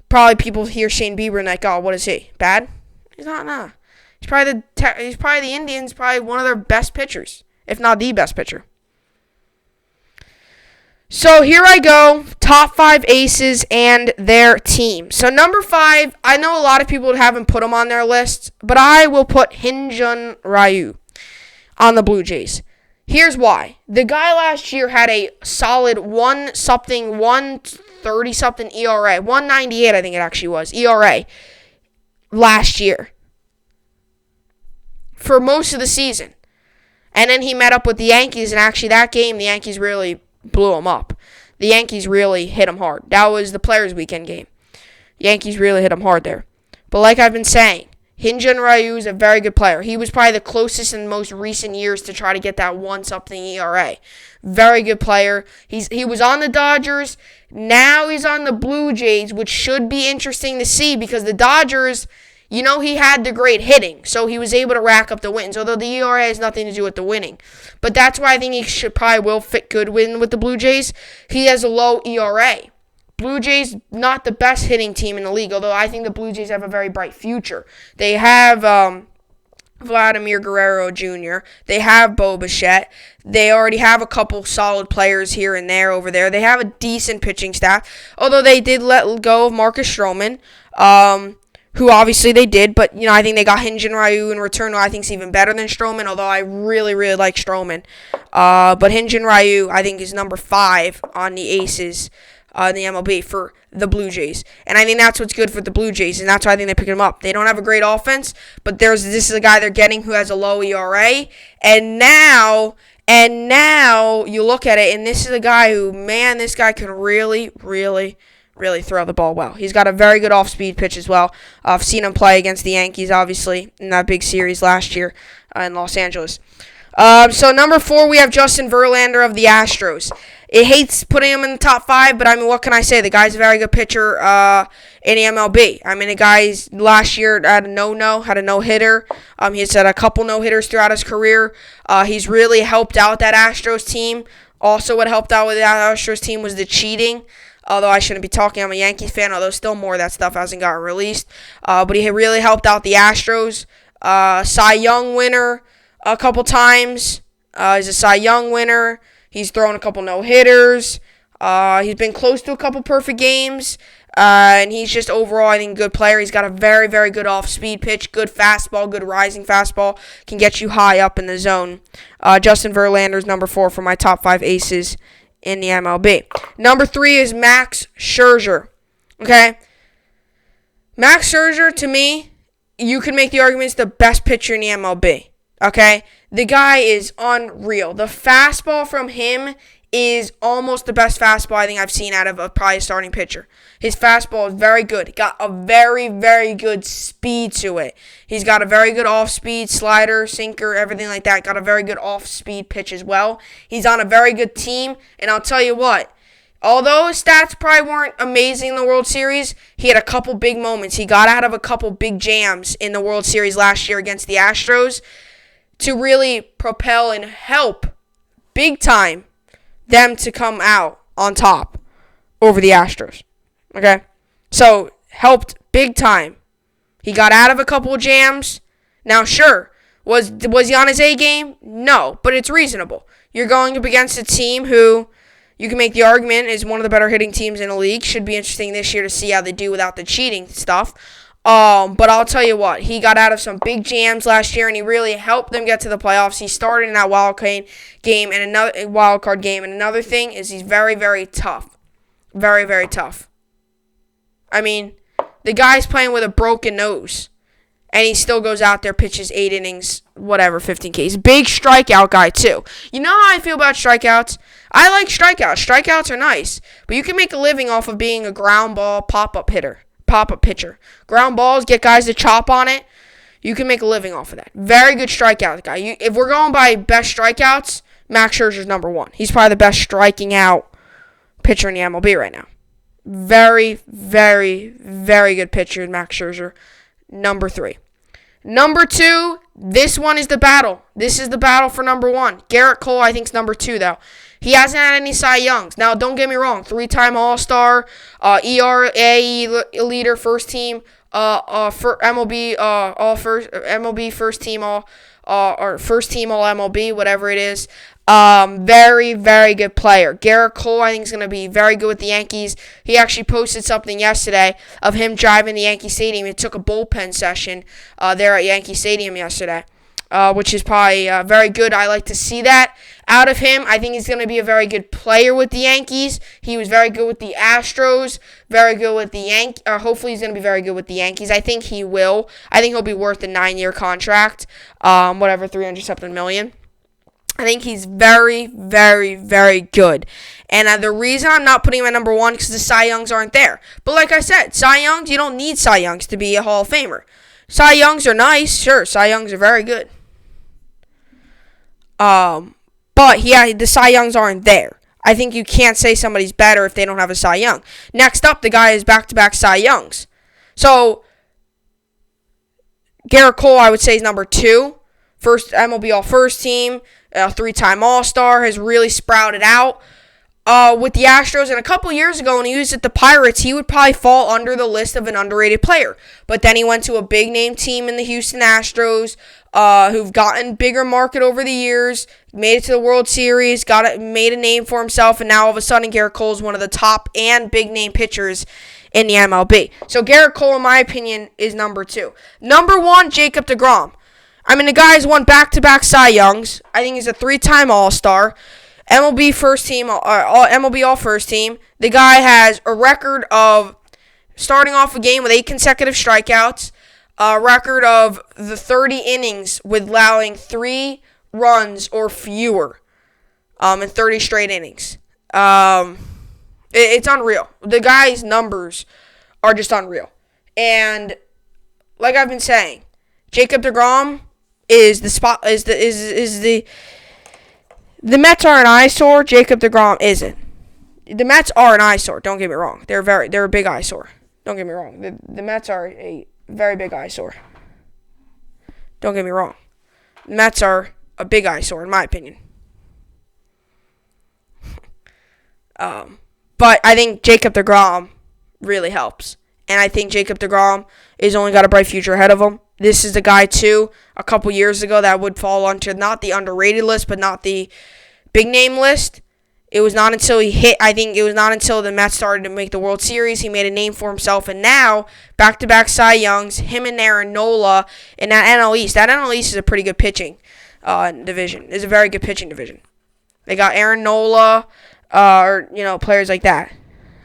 Speaker 1: Probably people hear Shane Bieber and like, oh, what is he? Bad? He's not, nah. He's probably the Indians, probably one of their best pitchers, if not the best pitcher. So here I go, top 5 aces and their team. So number 5, I know a lot of people haven't put him on their list, but I will put Hyun-Jin Ryu on the Blue Jays. Here's why. The guy last year had a solid 130-something ERA, 198 I think it actually was, ERA last year for most of the season. And then he met up with the Yankees, and actually that game, the Yankees really blew him up. The Yankees really hit him hard. That was the Players Weekend game. Yankees really hit him hard there. But like I've been saying, Hyun-Jin Ryu is a very good player. He was probably the closest in most recent years to try to get that 1-something ERA. Very good player. He was on the Dodgers. Now he's on the Blue Jays, which should be interesting to see because the Dodgers, he had the great hitting, so he was able to rack up the wins, although the ERA has nothing to do with the winning. But that's why I think he will fit good with the Blue Jays. He has a low ERA. Blue Jays, not the best hitting team in the league, although I think the Blue Jays have a very bright future. They have Vladimir Guerrero Jr., they have Bo Bichette, they already have a couple solid players here and there over there. They have a decent pitching staff, although they did let go of Marcus Stroman, who obviously they did, but, I think they got Hyun-Jin Ryu in return, who I think is even better than Stroman, although I really, really like Stroman. But Hyun-Jin Ryu, I think, is number 5 on the aces in the MLB for the Blue Jays. And I think that's what's good for the Blue Jays, and that's why I think they pick him up. They don't have a great offense, but this is a guy they're getting who has a low ERA, and now you look at it, and this is a guy who, man, this guy can really, really, really throw the ball well. He's got a very good off-speed pitch as well. I've seen him play against the Yankees, obviously, in that big series last year in Los Angeles. So number 4, we have Justin Verlander of the Astros. It hates putting him in the top 5, but I mean, what can I say? The guy's a very good pitcher in the MLB. I mean, the guy's last year had a no-hitter. He's had a couple no-hitters throughout his career. He's really helped out that Astros team. Also, what helped out with that Astros team was the cheating. Although I shouldn't be talking, I'm a Yankees fan, although still more of that stuff hasn't gotten released. But he really helped out the Astros. Cy Young winner a couple times. He's a Cy Young winner. He's thrown a couple no-hitters. He's been close to a couple perfect games. And he's just overall, I think, a good player. He's got a very, very good off-speed pitch, good fastball, good rising fastball. Can get you high up in the zone. Justin Verlander's number 4 for my top 5 aces in the MLB. Number 3 is Max Scherzer. Okay? Max Scherzer, to me, you can make the argument is the best pitcher in the MLB. Okay? The guy is unreal. The fastball from him is almost the best fastball I think I've seen out of probably a starting pitcher. His fastball is very good. He got a very, very good speed to it. He's got a very good off-speed slider, sinker, everything like that. Got a very good off-speed pitch as well. He's on a very good team, and I'll tell you what, although his stats probably weren't amazing in the World Series, he had a couple big moments. He got out of a couple big jams in the World Series last year against the Astros to really propel and help big time them to come out on top over the Astros. Okay? So, helped big time He got out of a couple of jams. Now, sure, was he on his A game? No, but it's reasonable. You're going up against a team who you can make the argument is one of the better hitting teams in the league. Should be interesting this year to see how they do without the cheating stuff. But I'll tell you what, he got out of some big jams last year, and he really helped them get to the playoffs. He started in that wild card game, and another thing is he's very, very tough. Very, very tough. I mean, the guy's playing with a broken nose, and he still goes out there, pitches 8 innings, whatever, 15 Ks. Big strikeout guy, too. You know how I feel about strikeouts? I like strikeouts. Strikeouts are nice, but you can make a living off of being a ground ball pop-up pitcher. Ground balls, get guys to chop on it. You can make a living off of that. Very good strikeout guy. If we're going by best strikeouts, Max Scherzer's number 1. He's probably the best striking out pitcher in the MLB right now. Very, very, very good pitcher, Max Scherzer. Number 3. Number 2, this one is the battle. This is the battle for number 1. Garrett Cole, I think, is number 2, though. He hasn't had any Cy Youngs. Now, don't get me wrong. 3-time All-Star, ERA leader, first team, for MLB, MLB first team or first team All MLB, whatever it is. Very, very good player. Garrett Cole, I think, is going to be very good with the Yankees. He actually posted something yesterday of him driving the Yankee Stadium. He took a bullpen session there at Yankee Stadium yesterday, which is probably very good. I like to see that out of him. I think he's going to be a very good player with the Yankees. He was very good with the Astros, very good with the Yankees. Hopefully he's going to be very good with the Yankees. I think he will. I think he'll be worth a 9-year contract, whatever, 300-something million. I think he's very, very, very good. And the reason I'm not putting him at number 1 because the Cy Youngs aren't there. But like I said, Cy Youngs, you don't need Cy Youngs to be a Hall of Famer. Cy Youngs are nice. Sure, Cy Youngs are very good. But yeah, the Cy Youngs aren't there. I think you can't say somebody's better if they don't have a Cy Young. Next up, the guy is back-to-back Cy Youngs. So, Garrett Cole, I would say, is number 2. First MLB All-First Team, 3-time All-Star, has really sprouted out with the Astros. And a couple years ago when he was at the Pirates, he would probably fall under the list of an underrated player. But then he went to a big-name team in the Houston Astros, who've gotten bigger market over the years, made it to the World Series, made a name for himself, and now all of a sudden Garrett Cole is one of the top and big-name pitchers in the MLB. So Garrett Cole, in my opinion, is number 2. Number 1, Jacob deGrom. I mean, the guy's won back-to-back Cy Youngs. I think he's a 3-time All-Star. MLB first team, MLB All-First Team. The guy has a record of starting off a game with 8 consecutive strikeouts, a record of the 30 innings with allowing 3 runs or fewer in 30 straight innings. It's unreal. The guy's numbers are just unreal. And like I've been saying, Jacob deGrom is the Mets are an eyesore. Jacob deGrom isn't. The Mets are an eyesore. Don't get me wrong. They're a big eyesore. Don't get me wrong. The Mets are a very big eyesore. Don't get me wrong. The Mets are a big eyesore, in my opinion. But I think Jacob deGrom really helps. And I think Jacob deGrom has only got a bright future ahead of him. This is the guy, too, a couple years ago that would fall onto not the underrated list, but not the big-name list. It was not until the Mets started to make the World Series, he made a name for himself. And now, back-to-back Cy Youngs, him and Aaron Nola in that NL East. That NL East is a pretty good pitching division. It's a very good pitching division. They got Aaron Nola, players like that.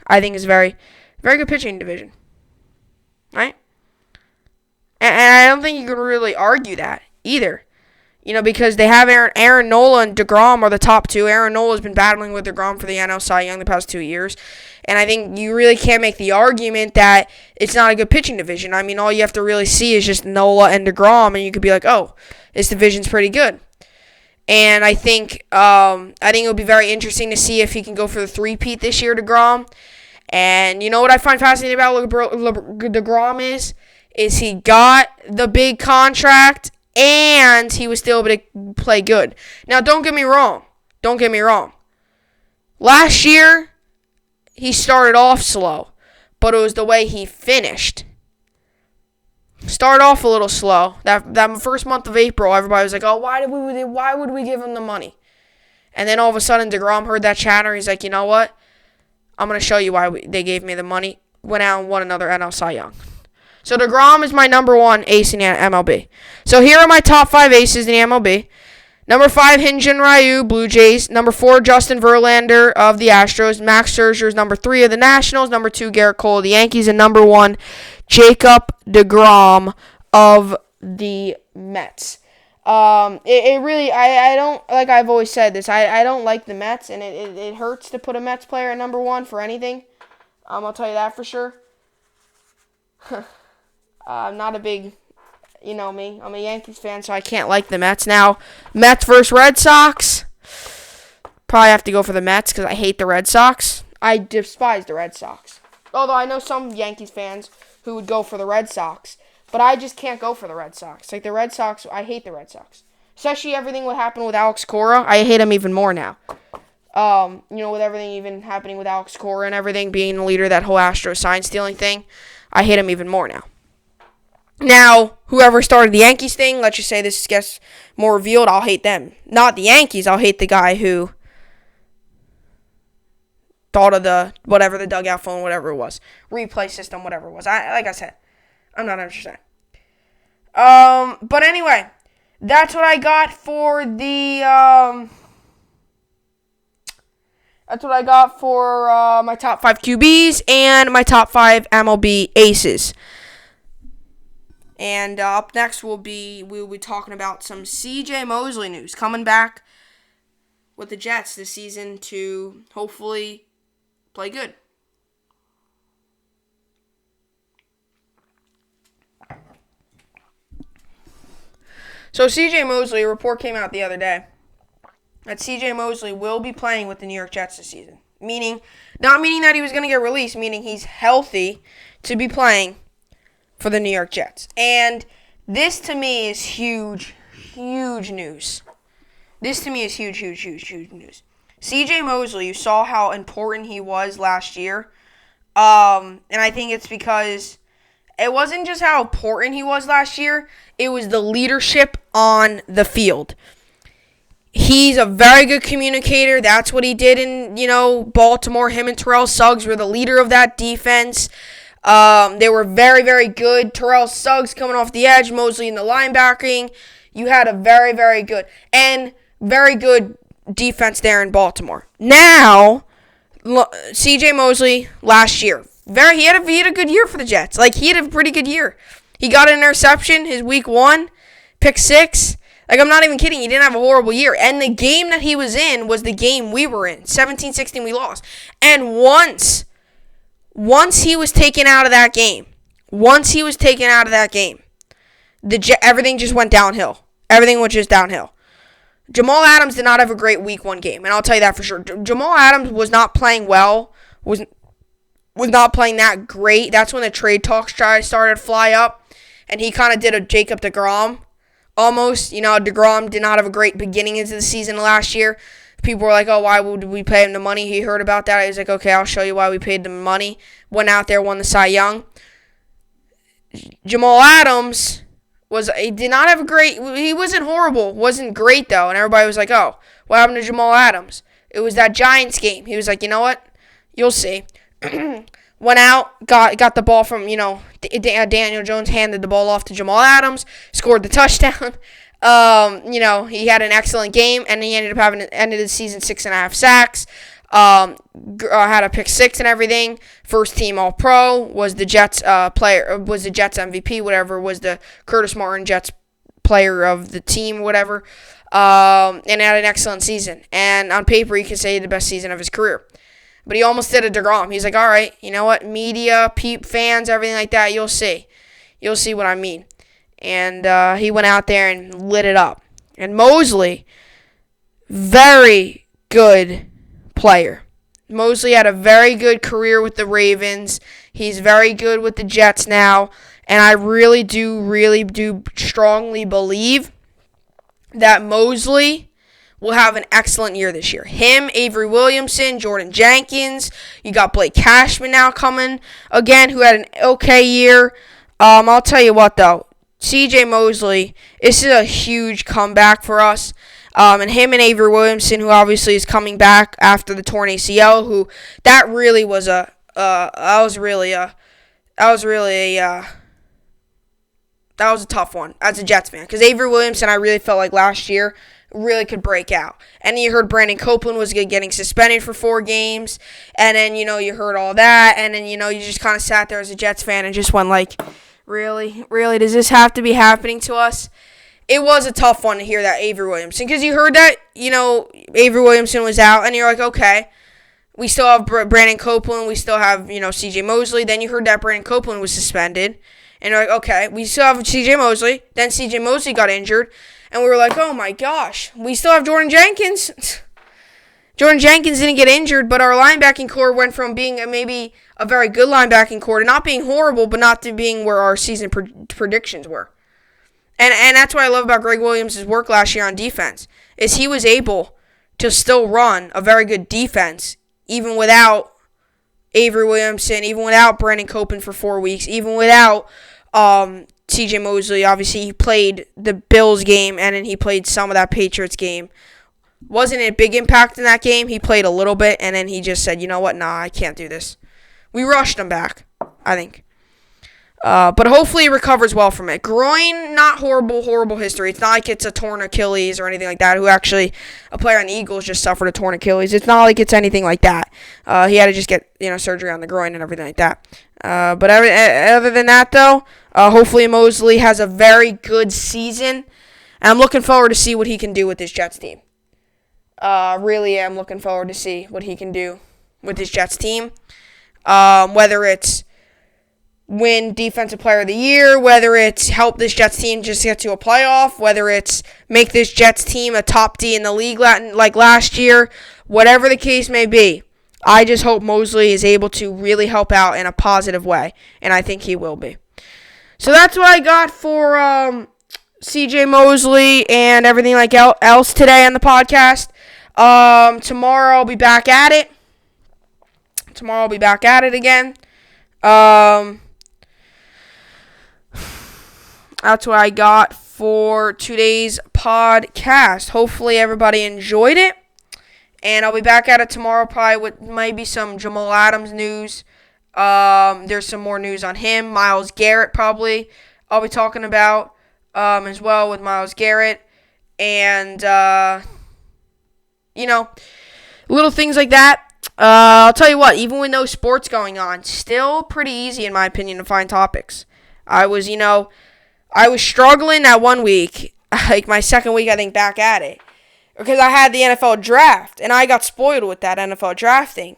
Speaker 1: I think it's a very, very good pitching division. Right? And I don't think you can really argue that either. Because they have Aaron Nola and deGrom are the top 2. Aaron Nola's been battling with deGrom for the NL Cy Young the past 2 years. And I think you really can't make the argument that it's not a good pitching division. I mean, all you have to really see is just Nola and deGrom, and you could be like, oh, this division's pretty good. And I think it'll be very interesting to see if he can go for the 3-peat this year, deGrom. And you know what I find fascinating about deGrom is he got the big contract and he was still able to play good. Now, don't get me wrong. Last year, he started off slow, but it was the way he finished. Start off a little slow. That first month of April, everybody was like, "Oh, why would we give him the money?" And then all of a sudden, DeGrom heard that chatter. He's like, "You know what? I'm gonna show you why they gave me the money." Went out and won another NL Cy Young. So DeGrom is my number 1 ace in the MLB. So here are my top 5 aces in the MLB. Number 5, Hyun-Jin Ryu, Blue Jays. Number 4, Justin Verlander of the Astros. Max Scherzer is number 3 of the Nationals. Number 2, Garrett Cole of the Yankees. And number 1, Jacob DeGrom of the Mets. It really, I don't, like I've always said this, I don't like the Mets, and it hurts to put a Mets player at number 1 for anything. I'll tell you that for sure. I'm not a big... You know me. I'm a Yankees fan, so I can't like the Mets. Now, Mets versus Red Sox. Probably have to go for the Mets because I hate the Red Sox. I despise the Red Sox. Although I know some Yankees fans who would go for the Red Sox. But I just can't go for the Red Sox. Like the Red Sox, I hate the Red Sox. Especially everything what happened with Alex Cora. I hate him even more now. With everything even happening with Alex Cora and everything, being the leader of that whole Astros sign-stealing thing, I hate him even more now. Now, whoever started the Yankees thing, let's just say this gets more revealed, I'll hate them. Not the Yankees, I'll hate the guy who thought of the dugout phone, whatever it was. Replay system, whatever it was. Like I said, I'm not interested. But anyway, that's what I got for the, my top 5 QBs and my top 5 MLB aces. And up next we'll be talking about some C.J. Mosley news. Coming back with the Jets this season to hopefully play good. So C.J. Mosley, a report came out the other day that C.J. Mosley will be playing with the New York Jets this season. Not meaning that he was going to get released, meaning he's healthy to be playing for the New York Jets. And this to me is huge, huge news. This to me is huge, huge, huge, huge news. C.J. Mosley, you saw how important he was last year. And I think it's because it wasn't just how important he was last year. It was the leadership on the field. He's a very good communicator. That's what he did in, Baltimore. Him and Terrell Suggs were the leader of that defense. They were very, very good. Terrell Suggs coming off the edge, Mosley in the linebacking. You had a very, very good defense there in Baltimore. Now, C.J. Mosley last year, he had a good year for the Jets. Like, he had a pretty good year. He got an interception his week 1, pick 6. Like, I'm not even kidding. He didn't have a horrible year. And the game that he was in was the game we were in. 17-16, we lost. And once he was taken out of that game, everything just went downhill. Everything was just downhill. Jamal Adams did not have a great week 1 game, and I'll tell you that for sure. Jamal Adams was not playing well, was not playing that great. That's when the trade talks started to fly up, and he kind of did a Jacob DeGrom almost. DeGrom did not have a great beginning into the season last year. People were like, oh, why would we pay him the money? He heard about that. He was like, okay, I'll show you why we paid him money. Went out there, won the Cy Young. Jamal Adams did not have he wasn't horrible. Wasn't great, though. And everybody was like, oh, what happened to Jamal Adams? It was that Giants game. He was like, you know what? You'll see. Went out, got the ball from, Daniel Jones handed the ball off to Jamal Adams, scored the touchdown. He had an excellent game, and he ended up having ended the season 6.5 sacks. Had a pick 6 and everything. First team All Pro, was the Jets was the Jets MVP, whatever, was the Curtis Martin Jets player of the team, whatever. And had an excellent season. And on paper, you could say the best season of his career. But he almost did a DeGrom. He's like, all right, you know what? Media, fans, everything like that, you'll see. You'll see what I mean. And he went out there and lit it up. And Mosley, very good player. Mosley had a very good career with the Ravens. He's very good with the Jets now. And I really do strongly believe that Mosley will have an excellent year this year. Him, Avery Williamson, Jordan Jenkins. You got Blake Cashman now coming again, who had an okay year. I'll tell you what, though. C.J. Mosley, this is a huge comeback for us. And him and Avery Williamson, who obviously is coming back after the torn ACL, that was a tough one as a Jets fan. Because Avery Williamson, I really felt like last year really could break out. And you heard Brandon Copeland was getting suspended for 4 games. And then, you heard all that. And then, you just kind of sat there as a Jets fan and just went like, really? Really? Does this have to be happening to us? It was a tough one to hear that Avery Williamson. Because you heard that, Avery Williamson was out. And you're like, okay. We still have Brandon Copeland. We still have, C.J. Mosley. Then you heard that Brandon Copeland was suspended. And you're like, okay, we still have C.J. Mosley. Then C.J. Mosley got injured. And we were like, oh, my gosh. We still have Jordan Jenkins. Jordan Jenkins didn't get injured, but our linebacking core went from being maybe a very good linebacking core to not being horrible, but not to being where our season predictions were. And that's what I love about Greg Williams' work last year on defense, is he was able to still run a very good defense, even without Avery Williamson, even without Brandon Copeland for 4 weeks, even without C.J. Mosley. Obviously, he played the Bills game, and then he played some of that Patriots game. Wasn't a big impact in that game. He played a little bit, and then he just said, you know what, nah, I can't do this. We rushed him back, I think. But hopefully he recovers well from it. Groin, not horrible history. It's not like it's a torn Achilles or anything like that. Who actually, a player on the Eagles just suffered a torn Achilles. It's not like it's anything like that. He had to just get surgery on the groin and everything like that. But other than that, though, hopefully Mosley has a very good season. And I'm looking forward to see what he can do with this Jets team. Really am looking forward to see what he can do with this Jets team. Whether it's win Defensive Player of the Year, whether it's help this Jets team just get to a playoff, whether it's make this Jets team a top D in the league like last year, whatever the case may be, I just hope Mosley is able to really help out in a positive way, and I think he will be. So that's what I got for C.J. Mosley and everything like else today on the podcast. Tomorrow I'll be back at it. Again. That's what I got for today's podcast. Hopefully everybody enjoyed it. And I'll be back at it tomorrow probably with maybe some Jamal Adams news. There's some more news on him. Myles Garrett probably I'll be talking about as well with Myles Garrett. And, little things like that. I'll tell you what, even with no sports going on, still pretty easy in my opinion to find topics. I was struggling that 1 week, like my second week I think back at it, because I had the NFL draft, and I got spoiled with that NFL draft thing.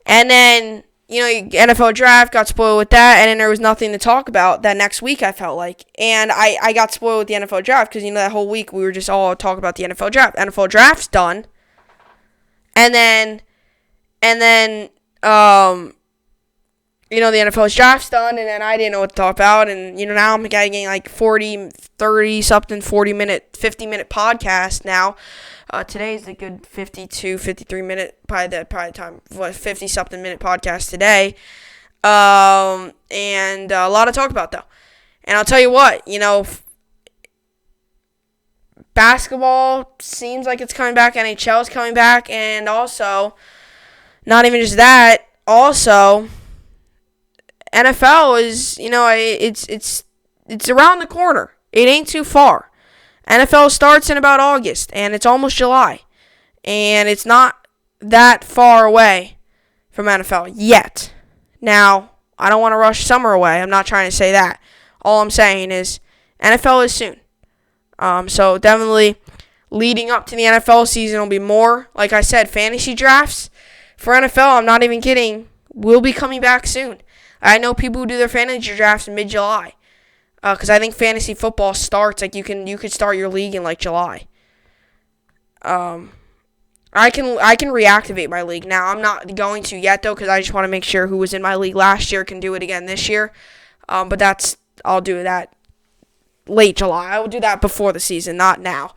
Speaker 1: And then, NFL draft, got spoiled with that, and then there was nothing to talk about that next week, I felt like. And I got spoiled with the NFL draft, because, that whole week we were just all talking about the NFL draft. NFL draft's done. And then, the NFL's draft's done, and then I didn't know what to talk about, and, now I'm getting like 30-something, 50-minute podcast now. Today's a good 52, 53-minute, probably the time, 50-something minute podcast today. And a lot to talk about, though. And I'll tell you what, basketball seems like it's coming back, NHL is coming back, and also, not even just that, also NFL is, it's around the corner. It ain't too far. NFL starts in about August, and it's almost July. And it's not that far away from NFL yet. Now, I don't want to rush summer away. I'm not trying to say that. All I'm saying is NFL is soon. So definitely leading up to the NFL season will be more. Like I said, fantasy drafts for NFL, I'm not even kidding, will be coming back soon. I know people who do their fantasy drafts in mid-July. Because I think fantasy football starts, like you could start your league in like July. I can reactivate my league now. I'm not going to yet though, because I just want to make sure who was in my league last year can do it again this year. But I'll do that late July. I will do that before the season, not now.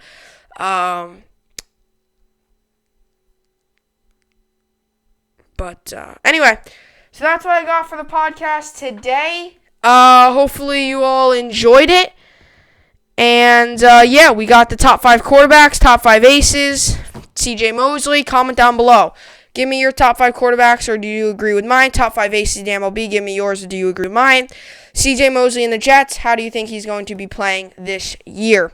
Speaker 1: Anyway, so that's what I got for the podcast today. Hopefully you all enjoyed it. And, we got the top 5 quarterbacks, top 5 aces. CJ Mosley, comment down below. Give me your top 5 quarterbacks, or do you agree with mine? Top 5 aces, Dan MLB, give me yours, or do you agree with mine? CJ Mosley and the Jets, how do you think he's going to be playing this year?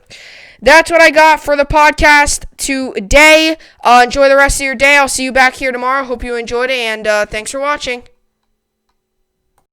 Speaker 1: That's what I got for the podcast today. Enjoy the rest of your day. I'll see you back here tomorrow. Hope you enjoyed it, and thanks for watching.